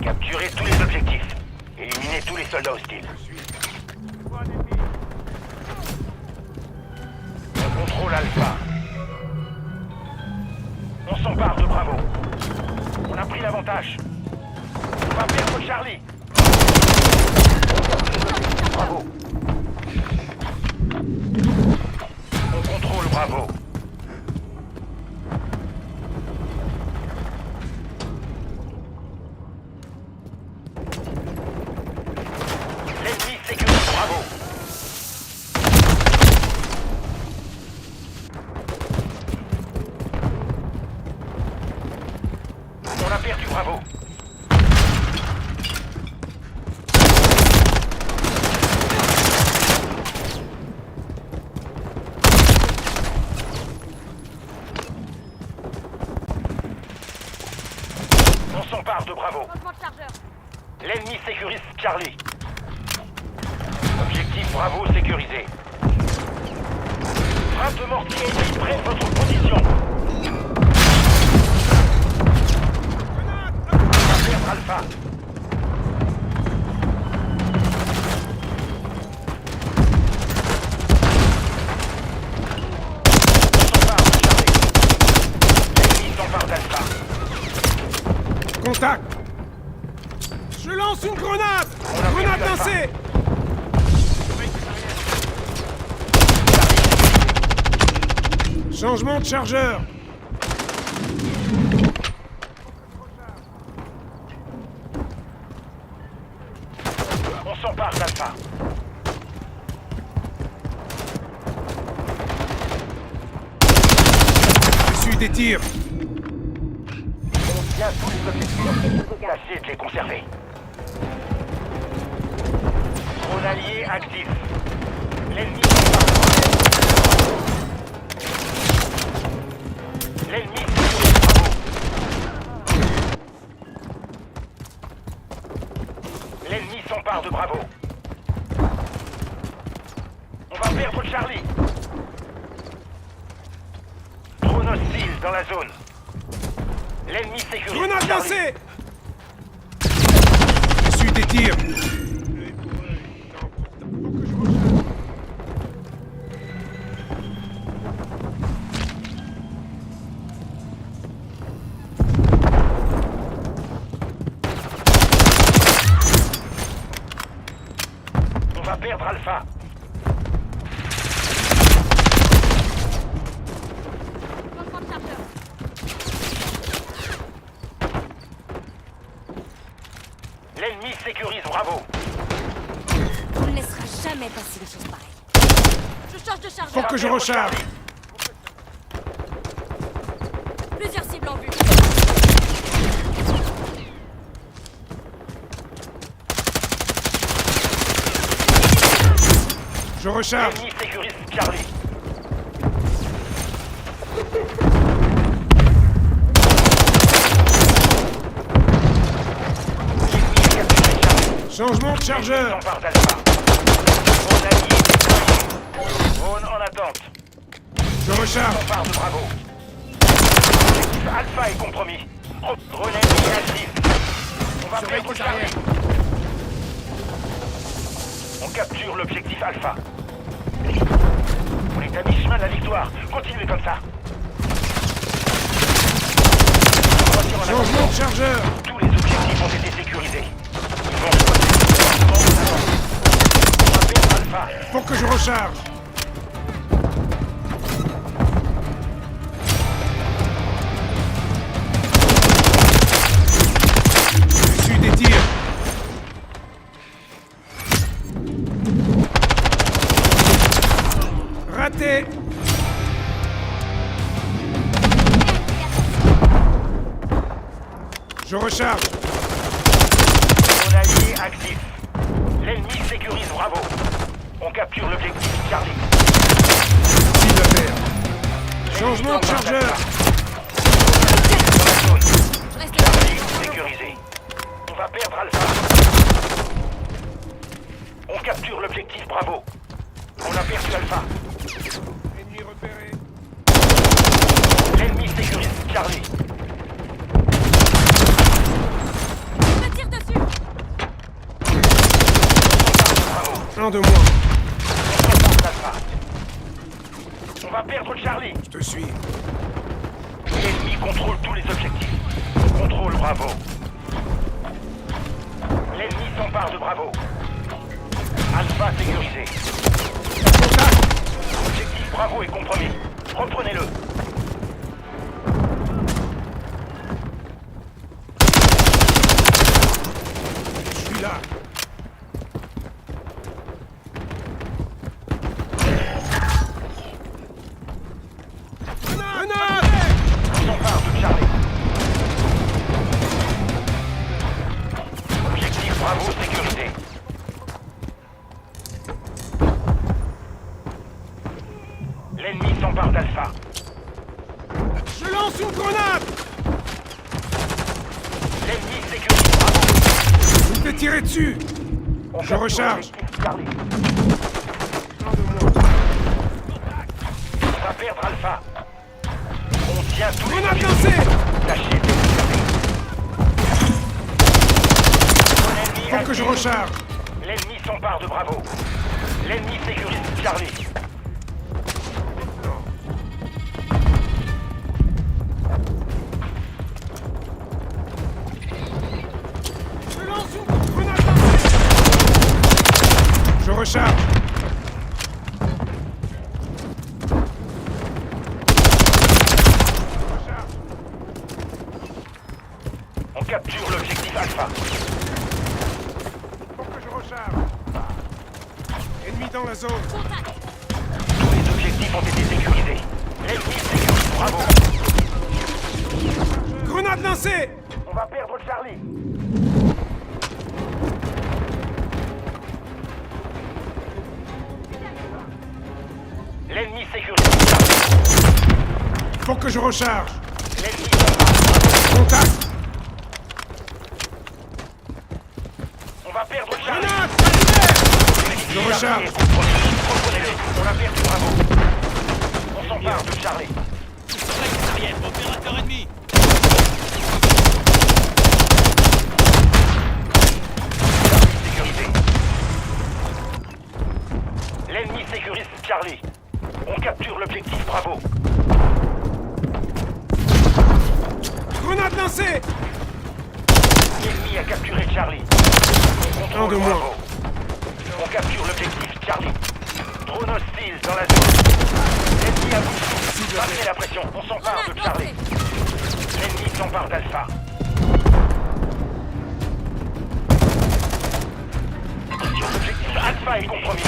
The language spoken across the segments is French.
Capturez tous les objectifs. Éliminez tous les soldats hostiles. On contrôle Alpha. On s'empare de Bravo. On a pris l'avantage. On va perdre Charlie. Bravo. On contrôle Bravo. L'ennemi sécurise Bravo. On a perdu Bravo. On s'empare de Bravo. L'ennemi sécurise Charlie. Objectif Bravo sécurisé. Frappe de mortier est près de votre position. On va perdre Alpha. On s'empare de Charlie. L'ennemi s'empare d'Alpha. Contact! Je lance une grenade! Grenade lancée! Changement de chargeur! On s'empare d'Alpha. Je suis des tirs! On tient tous les objectifs. Tâchez de les conserver. Drone allié actif. L'ennemi s'empare. L'ennemi sécurise Bravo. L'ennemi s'empare de Bravo. On va perdre Charlie. Drone hostile dans la zone. L'ennemi sécurise Grenade Charlie. lancée! Je suis des tirs! On va perdre Alpha. L'ennemi sécurise Bravo. On ne laissera jamais passer des choses pareilles. Je change de chargeur. Faut que je recharge! Plusieurs cibles en vue. recharge. L'ennemi sécurise Charlie. Changement de chargeur. S'empare d'Alpha. Drone allié déployé. Drone en attente. Je recharge. S'empare de Bravo. L'objectif Alpha est compromis. Drone ennemi actif. On va perdre Charlie. On capture l'objectif Alpha. On est à mi-chemin de la victoire. Continuez comme ça. Changement de chargeur. Tous les objectifs ont été sécurisés. Ils vont choisir. On va perdre Alpha. Faut que je recharge. Je suis des tirs. Raté. Je recharge. Drone allié actif. L'ennemi sécurise Bravo. On capture l'objectif Charlie. Cible à terre. Changement de chargeur. Charlie sécurisé. On va perdre Alpha. On capture l'objectif Bravo. On a perdu Alpha. Ennemi repéré. L'ennemi sécurise Charlie. Je me tire dessus. Bravo. Un de moins. On s'empare d'Alpha. On va perdre Charlie. Je te suis. L'ennemi contrôle tous les objectifs. On contrôle Bravo. L'ennemi s'empare de Bravo. Alpha sécurisé. Contact. L'objectif Bravo est compromis. Reprenez-le. Je suis là. Grenade. On s'empare de Charlie. Objectif Bravo sécurisé. L'ennemi s'empare d'Alpha. Je lance une grenade. L'ennemi sécurise Bravo. Je me fais tirer dessus. On Je capture recharge. l'objectif Charlie. Un de moins. On va perdre Alpha. On tient tous les Grenade objectifs. lancée. Lâchez des Faut que je recharge. L'ennemi s'empare de Bravo. L'ennemi sécurise Charlie. Je lance une grenade lancée. Je recharge. On capture l'objectif Alpha. Faut que je recharge. Ennemi dans la zone. Tous les objectifs ont été sécurisés. L'ennemi sécurise Bravo. Grenade lancée. On va perdre Charlie. L'ennemi sécurise Charlie. Faut que je recharge. L'ennemi s'empare. Contact. On va perdre Charlie. Grenade. L'ennemi Je recharge. Charlie est compromis. Reprenez-le. On a perdu Bravo. On s'empare de Charlie. Opérateur ennemi. Sécurisé. L'ennemi sécurise Charlie. On capture l'objectif Bravo. Grenade lancée. L'ennemi a capturé Charlie. On contrôle Un de moins. Bravo. On capture l'objectif Charlie. Drone hostile dans la zone. L'ennemi a bout. Maintenez la pression. On s'empare de Grenade Charlie. lancée. L'ennemi s'empare d'Alpha. Attention, l'objectif Alpha est compromis.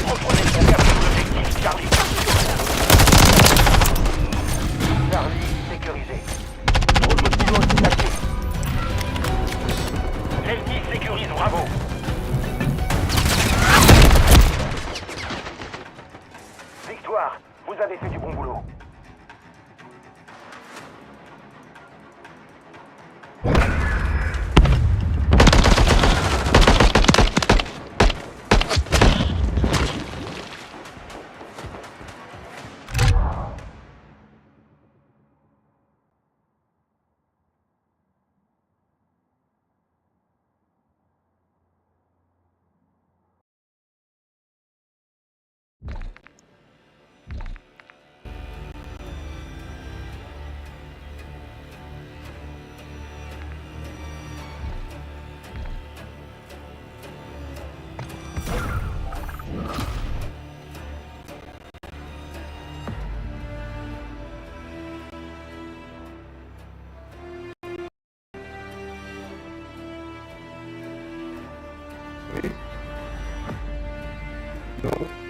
Reprenez, on capture l'objectif Charlie. Charlie sécurisé. Drone hostile placé. L'ennemi sécurise Bravo. Non.